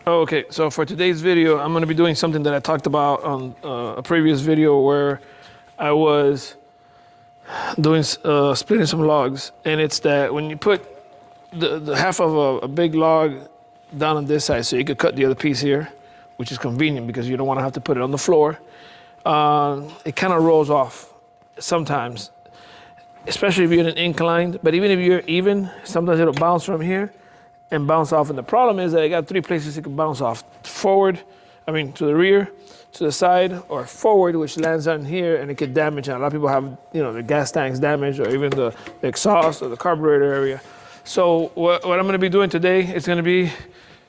Okay, so for today's video, I'm gonna be doing something that I talked about on a previous video where I was doing splitting some logs, and it's that when you put the half of a big log down on this side, so you could cut the other piece here, which is convenient because you don't want to have to put it on the floor. It kind of rolls off sometimes, especially if you're in an inclined. But even if you're even, sometimes it'll bounce from here and bounce off. And the problem is that I got three places it can bounce off: forward, to the rear, to the side, or forward, which lands on here, and it could damage. And a lot of people have, the gas tanks damaged, or even the exhaust or the carburetor area. So what I'm going to be doing today is going to be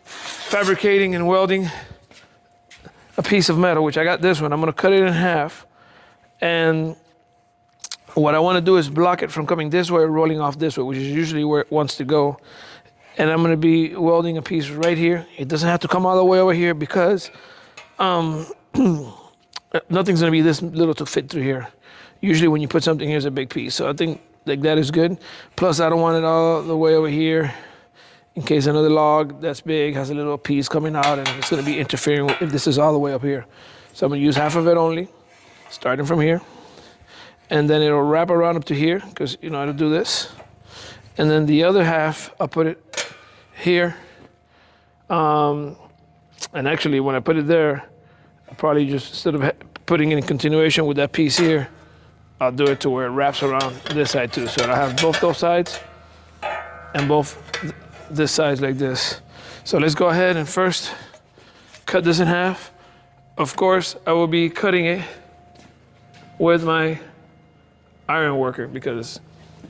fabricating and welding a piece of metal, which I got this one. I'm going to cut it in half, and what I want to do is block it from coming this way or rolling off this way, which is usually where it wants to go. And I'm going to be welding a piece right here. It doesn't have to come all the way over here because nothing's going to be this little to fit through here. Usually when you put something here, it's a big piece. So I think like that is good. Plus I don't want it all the way over here in case another log that's big has a little piece coming out and it's going to be interfering if this is all the way up here. So I'm going to use half of it only, starting from here. And then it'll wrap around up to here because you know how to do this. And then the other half, I'll put it here. And actually when I put it there, I'll probably just, instead of putting it in continuation with that piece here, I'll do it to where it wraps around this side too. So I have both those sides and both this side like this. So let's go ahead and first cut this in half. Of course, I will be cutting it with my iron worker because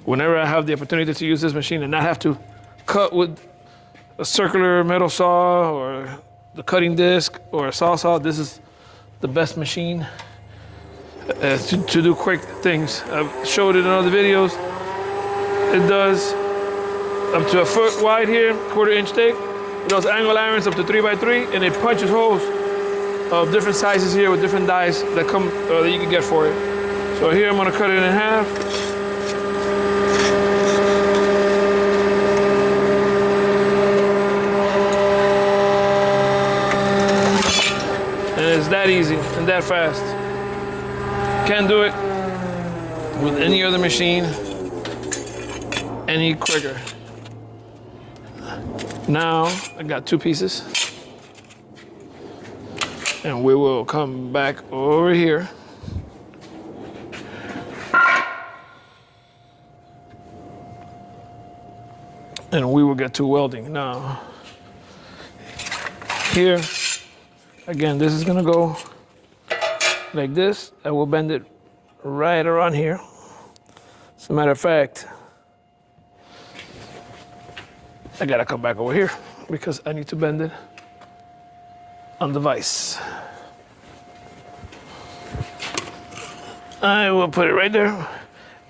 whenever I have the opportunity to use this machine and not have to cut with a circular metal saw or the cutting disc or a saw, this is the best machine to do quick things. I've showed it in other videos. It does up to a foot wide here, 1/4 inch thick. It does angle irons up to 3x3, and it punches holes of different sizes here with different dies that come that you can get for it. So here I'm gonna cut it in half. And it's that easy and that fast. Can't do it with any other machine any quicker. Now I got two pieces, and we will come back over here. And we will get to welding. Now, here, again, this is gonna go like this. I will bend it right around here. As a matter of fact, I gotta come back over here because I need to bend it on the vise. I will put it right there.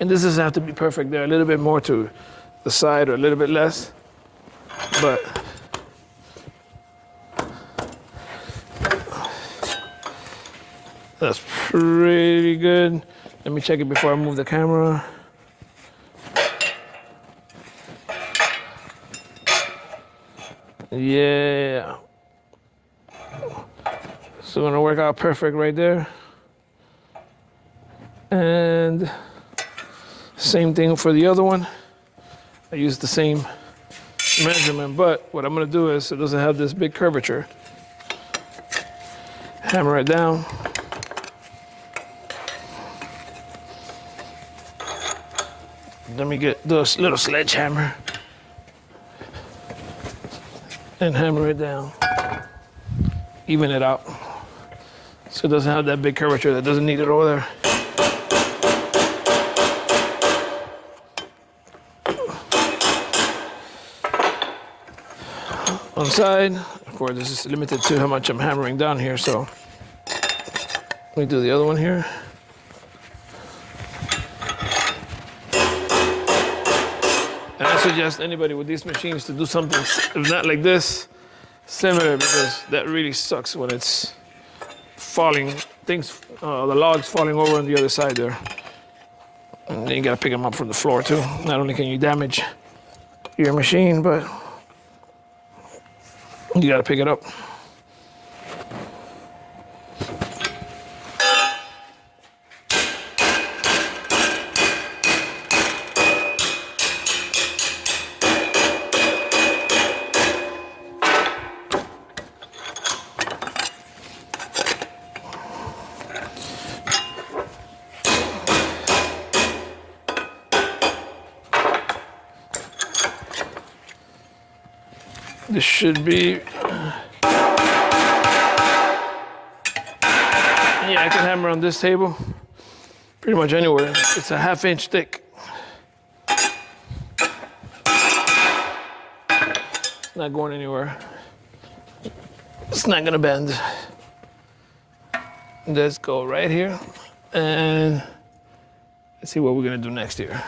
And this doesn't have to be perfect. There a little bit more to the side or a little bit less, but that's pretty good. Let me check it before I move the camera. Yeah. So gonna work out perfect right there. And same thing for the other one. I use the same measurement, but what I'm gonna do is, it doesn't have this big curvature. Hammer it down. Let me get this little sledgehammer and hammer it down. Even it out. So it doesn't have that big curvature that doesn't need it over there. On the side, of course, this is limited to how much I'm hammering down here, so let me do the other one here. And I suggest anybody with these machines to do something, if not like this, similar, because that really sucks when it's falling, the logs falling over on the other side there. And then you gotta pick them up from the floor too. Not only can you damage your machine, but you gotta pick it up. This should be, yeah, I can hammer on this table pretty much anywhere. It's a 1/2 inch thick. Not going anywhere. It's not gonna bend. Let's go right here and let's see what we're gonna do next here.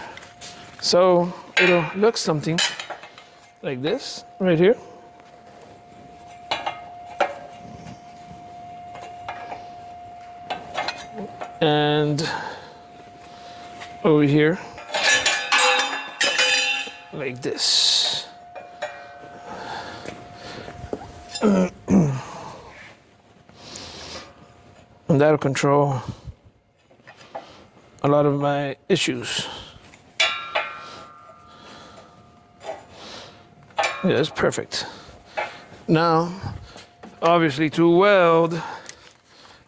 So it'll look something like this right here. And over here, like this. And that'll control a lot of my issues. Yeah, that's perfect. Now, obviously to weld,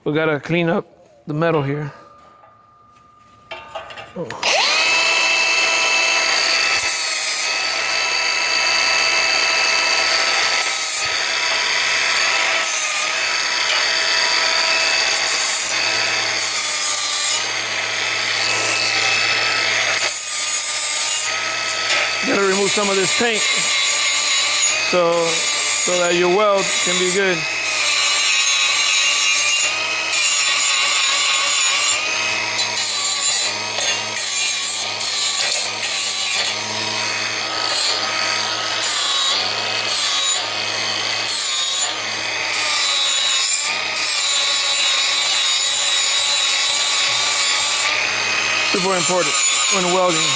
we gotta clean up the metal here. Oh. Gotta remove some of this paint so that your weld can be good. Super important when welding.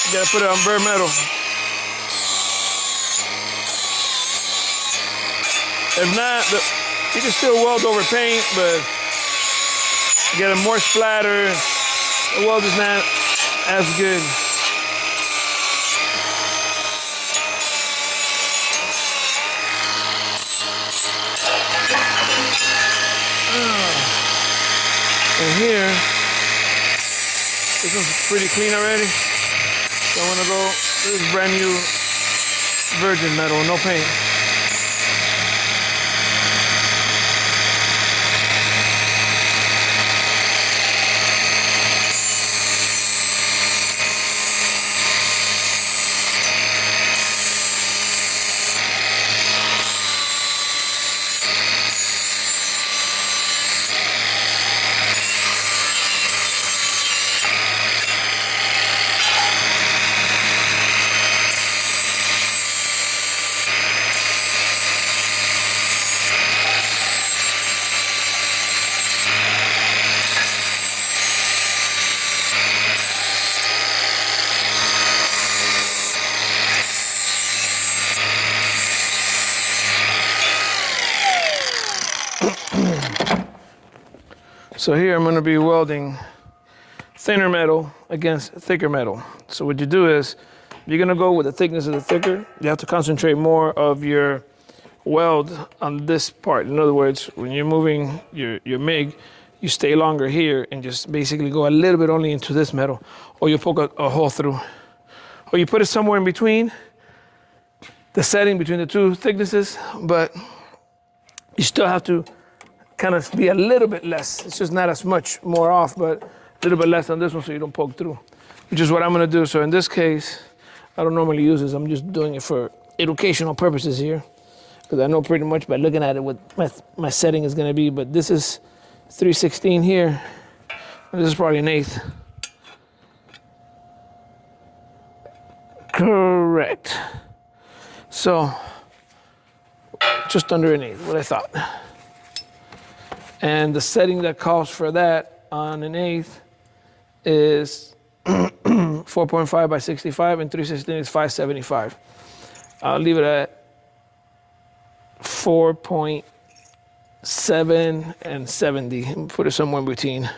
You gotta put it on bare metal. If not, you can still weld over paint, but get a more splatter. The weld is not as good. And here, this one's pretty clean already. So I'm gonna go, this is brand new virgin metal, no paint. So here I'm gonna be welding thinner metal against thicker metal. So what you do is, you're gonna go with the thickness of the thicker. You have to concentrate more of your weld on this part. In other words, when you're moving your MIG, you stay longer here and just basically go a little bit only into this metal, or you poke a hole through. Or you put it somewhere in between, the setting between the two thicknesses, but you still have to kind of be a little bit less. It's just not as much more off, but a little bit less on this one so you don't poke through, which is what I'm gonna do. So in this case, I don't normally use this. I'm just doing it for educational purposes here, because I know pretty much by looking at it what my setting is gonna be, but this is 3/16 here, and this is probably an 1/8. Correct. So, just under an 1/8, what I thought. And the setting that calls for that on an 1/8 is 4.5 by 65, and 3/16 is 575. I'll leave it at 4.7 and 70, and put it somewhere in between.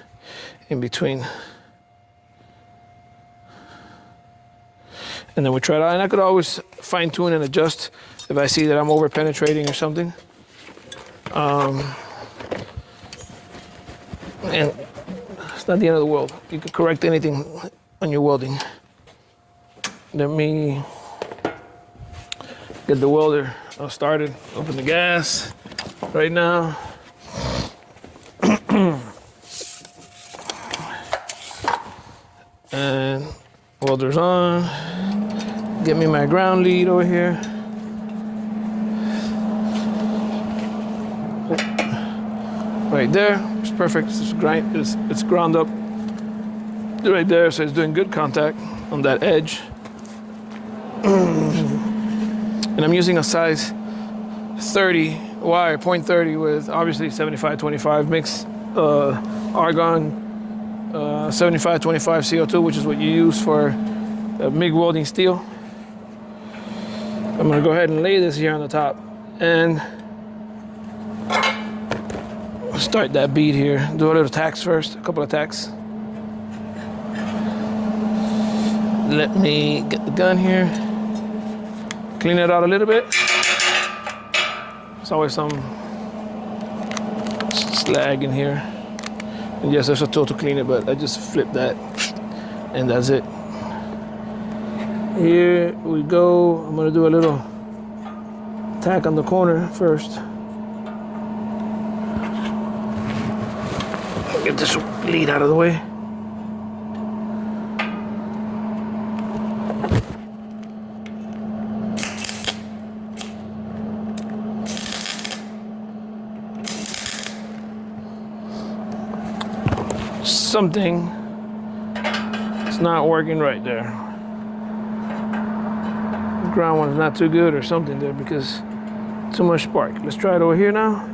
And then we try it out, and I could always fine tune and adjust if I see that I'm over penetrating or something. And it's not the end of the world. You can correct anything on your welding. Let me get the welder started. Open the gas right now. And welder's on. Get me my ground lead over here. Right there, it's perfect. It's ground up right there, so it's doing good contact on that edge. And I'm using a size 30 wire, 0.30 with obviously 75-25 mixed argon 75-25 CO2, which is what you use for MIG welding steel. I'm gonna go ahead and lay this here on the top and start that bead here. Do a little tacks first, a couple of tacks. Let me get the gun here. Clean it out a little bit. There's always some slag in here. And yes, there's a tool to clean it, but I just flip that and that's it. Here we go. I'm gonna do a little tack on the corner first. Get this lead out of the way. Something is not working right there. The ground one's not too good or something there because too much spark. Let's try it over here now.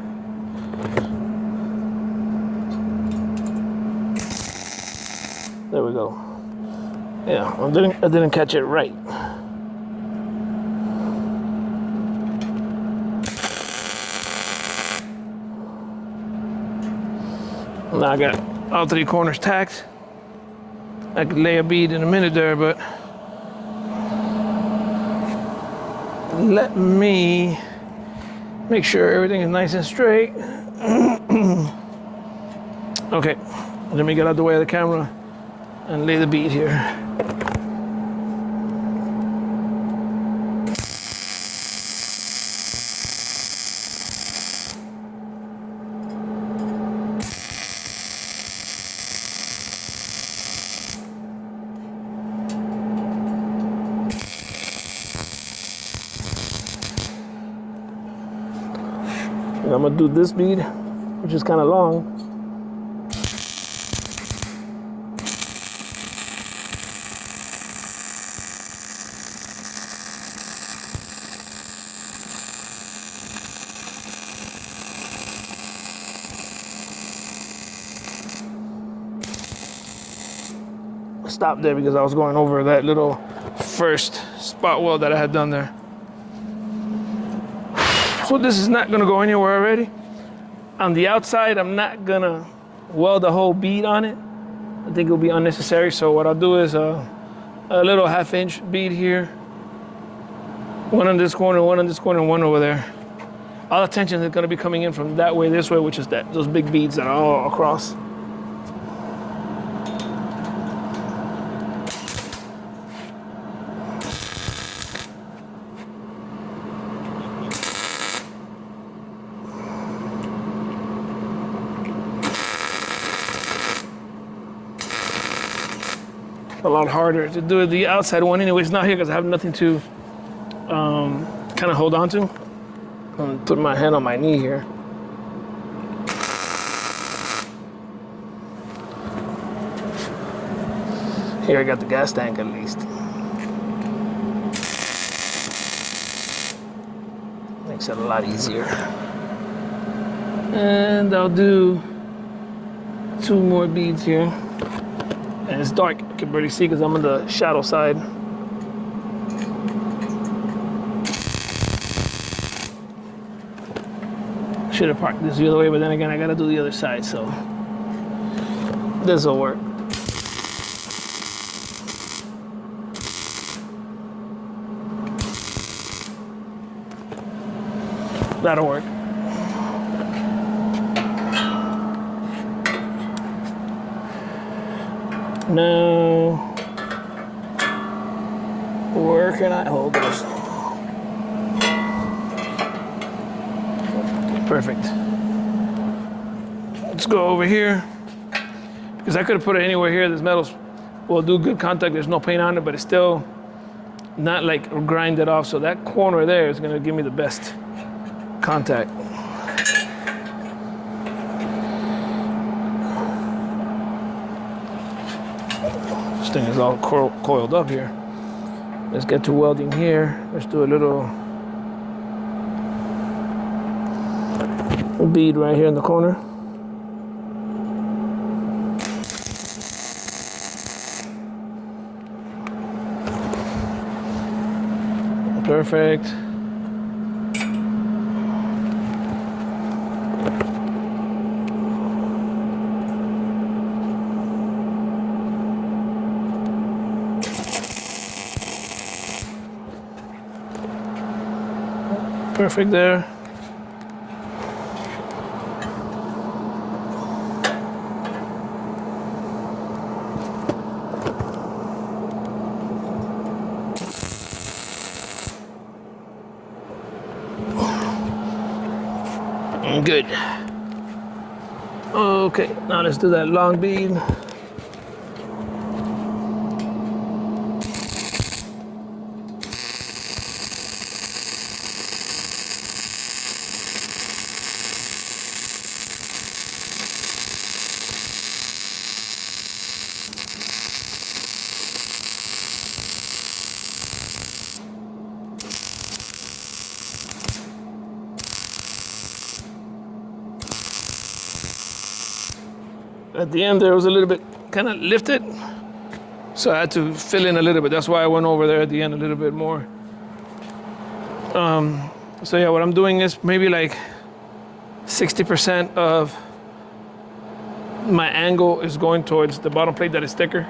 There we go. Yeah, I didn't catch it right. Now I got all three corners tacked. I could lay a bead in a minute there, but let me make sure everything is nice and straight. Okay, let me get out the way of the camera and lay the bead here. And I'm gonna do this bead, which is kind of long. Stop there because I was going over that little first spot weld that I had done there. So this is not gonna go anywhere already. On the outside, I'm not gonna weld the whole bead on it. I think it'll be unnecessary. So what I'll do is a little 1/2 inch bead here. One on this corner, one on this corner, and one over there. All the tension is gonna be coming in from that way, this way, which is those big beads that are all across. A lot harder to do the outside one anyway. It's not here because I have nothing to kind of hold on to. I'm putting my hand on my knee here. Here I got the gas tank at least. Makes it a lot easier. And I'll do 2 more beads here. And it's dark, I can barely see because I'm on the shadow side. Should have parked this the other way, but then again, I gotta do the other side, so this'll work. That'll work. Now, where can I hold this? Perfect. Let's go over here. Because I could have put it anywhere here. This metal will do good contact. There's no paint on it, but it's still not like grinded off. So that corner there is gonna give me the best contact. This thing is all coiled up here. Let's get to welding here. Let's do a little bead right here in the corner. Perfect. Perfect there. Good. Okay, now let's do that long bead. At the end there was a little bit kind of lifted, so I had to fill in a little bit. That's why I went over there at the end a little bit more. So yeah, what I'm doing is maybe like 60% of my angle is going towards the bottom plate that is thicker,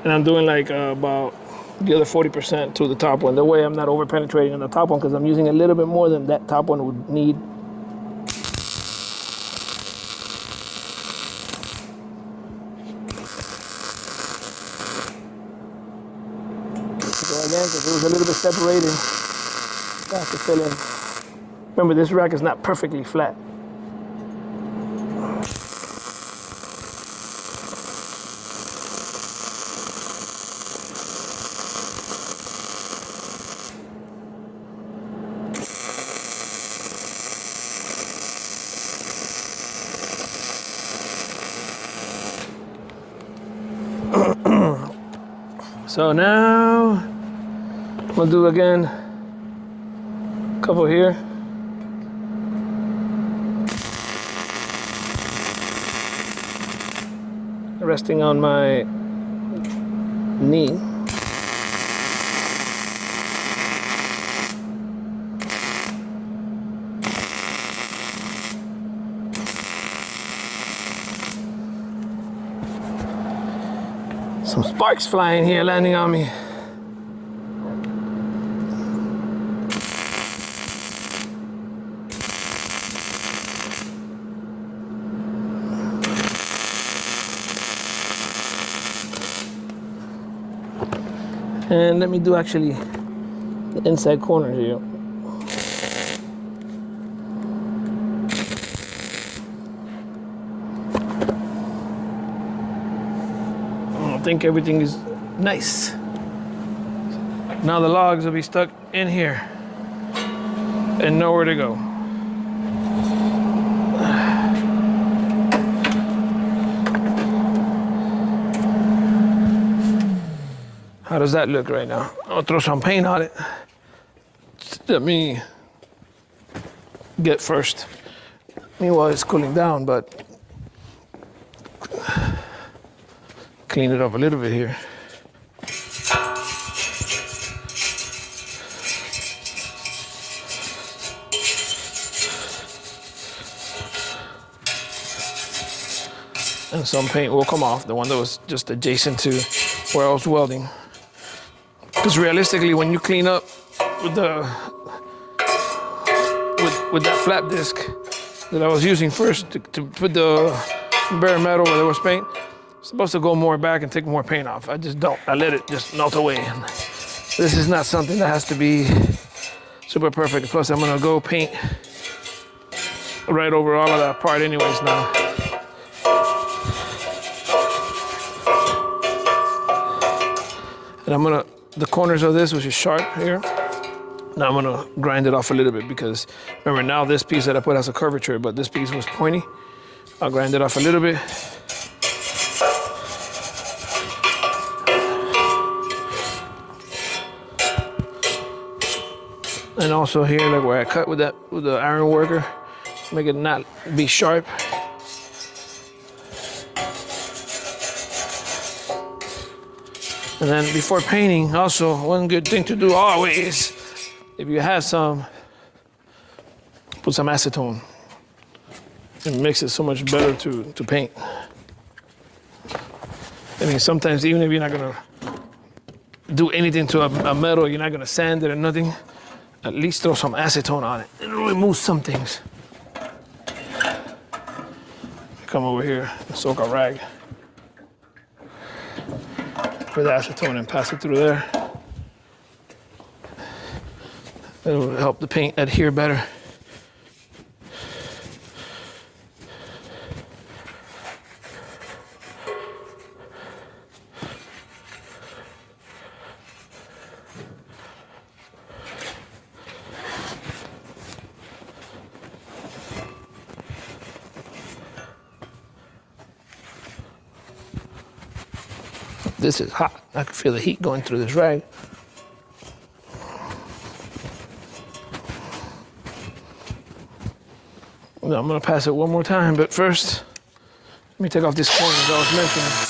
and I'm doing like about the other 40% to the top one. That way I'm not over penetrating on the top one, because I'm using a little bit more than that top one would need. Because it was a little bit separated. I have to fill in. Remember, this rack is not perfectly flat. So now we'll do again a couple here. Resting on my knee. Some sparks flying here, landing on me. And let me do actually the inside corner here. I think everything is nice. Now the logs will be stuck in here and nowhere to go. How does that look right now? I'll throw some paint on it. Let me get first. Meanwhile, it's cooling down, but clean it up a little bit here. And some paint will come off, the one that was just adjacent to where I was welding. Because realistically, when you clean up with with that flap disc that I was using first to put the bare metal where there was paint, it's supposed to go more back and take more paint off. I just don't. I let it just melt away. And this is not something that has to be super perfect. Plus, I'm gonna go paint right over all of that part anyways now. And I'm gonna, the corners of this, which is sharp here, now I'm gonna grind it off a little bit because remember now this piece that I put has a curvature, but this piece was pointy. I'll grind it off a little bit. And also here, like where I cut with that, with the iron worker, make it not be sharp. And then before painting, also one good thing to do always, if you have some, put some acetone. It makes it so much better to paint. I mean, sometimes even if you're not gonna do anything to a metal, you're not gonna sand it or nothing, at least throw some acetone on it. It'll remove some things. Come over here and soak a rag with acetone and pass it through there. It'll help the paint adhere better. This is hot. I can feel the heat going through this rag. Now I'm gonna pass it one more time, but first, let me take off this corner that I was mentioning.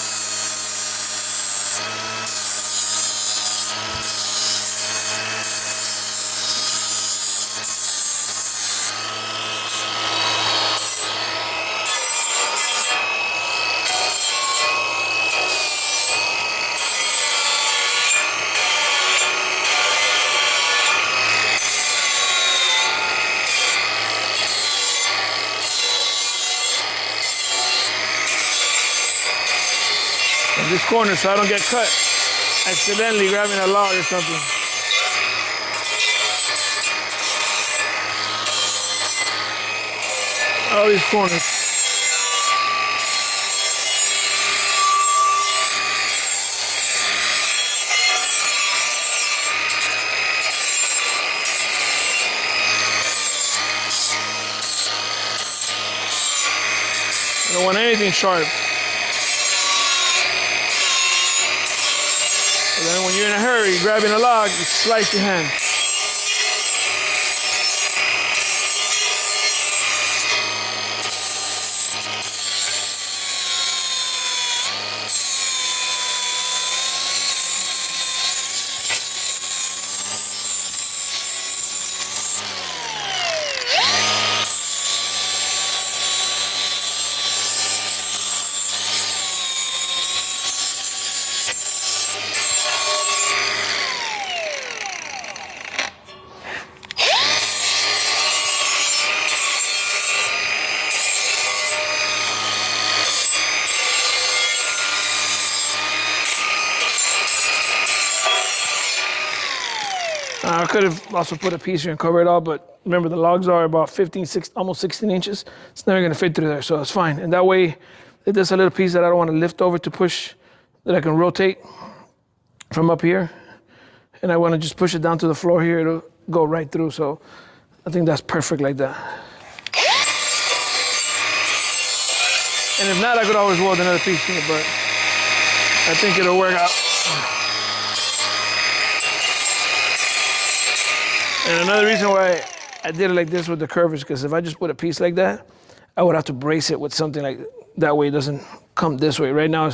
This corner so I don't get cut accidentally grabbing a log or something. All these corners. I don't want anything sharp. And then when you're in a hurry, grabbing a log, you slice your hand. I could have also put a piece here and cover it all, but remember the logs are about 15, 16, almost 16 inches. It's never gonna fit through there, so it's fine. And that way, if there's a little piece that I don't wanna lift over to push, that I can rotate from up here, and I wanna just push it down to the floor here, it'll go right through, so I think that's perfect like that. And if not, I could always weld another piece here, but I think it'll work out. And another reason why I did it like this with the curve is because if I just put a piece like that, I would have to brace it with something like that way it doesn't come this way. Right now,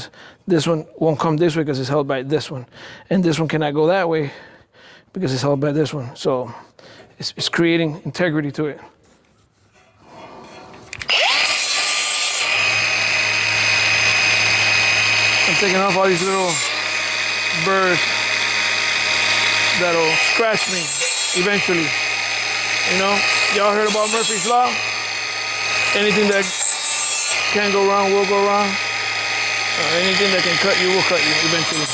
this one won't come this way because it's held by this one. And this one cannot go that way because it's held by this one. So it's creating integrity to it. I'm taking off all these little burrs that'll scratch me eventually. You know, y'all heard about Murphy's Law? Anything that can go wrong will go wrong. Anything that can cut you will cut you eventually.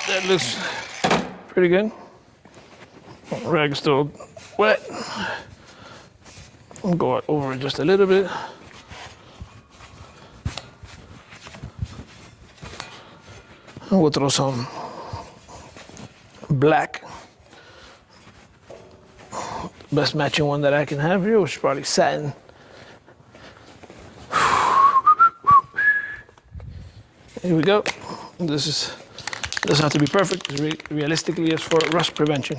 that looks pretty good. Rag's still wet. I'll go over it just a little bit. And we'll throw some black. Best matching one that I can have here, which is probably satin. Here we go. This doesn't have to be perfect, because realistically it's for rust prevention.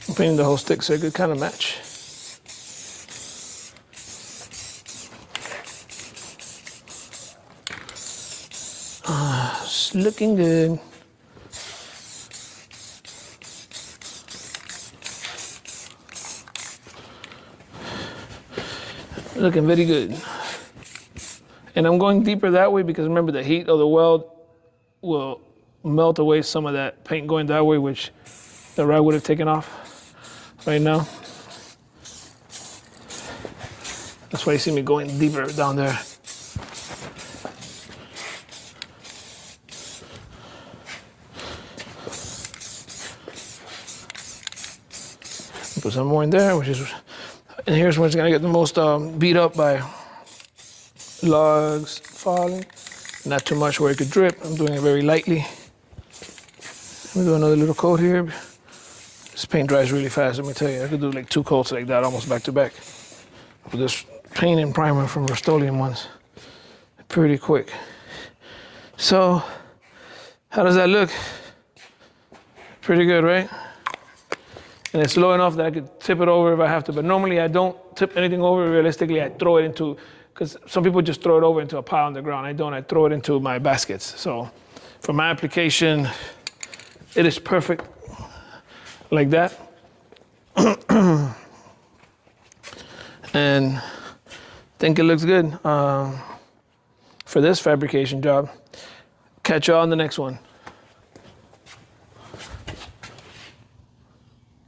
I'm painting the whole stick so it could kind of match. It's looking good. Looking very good. And I'm going deeper that way because remember the heat of the weld will melt away some of that paint going that way, which the rag would have taken off right now. That's why you see me going deeper down there. Put some more in there, and here's where it's gonna get the most beat up by logs falling. Not too much where it could drip. I'm doing it very lightly. Let me do another little coat here. This paint dries really fast, let me tell you. I could do like 2 coats like that, almost back to back. With this paint and primer from Rust-Oleum ones. Pretty quick. So, how does that look? Pretty good, right? And it's low enough that I could tip it over if I have to, but normally I don't tip anything over. Realistically, I throw it into, because some people just throw it over into a pile on the ground. I don't, I throw it into my baskets. So for my application, it is perfect like that. And I think it looks good for this fabrication job. Catch y'all on the next one.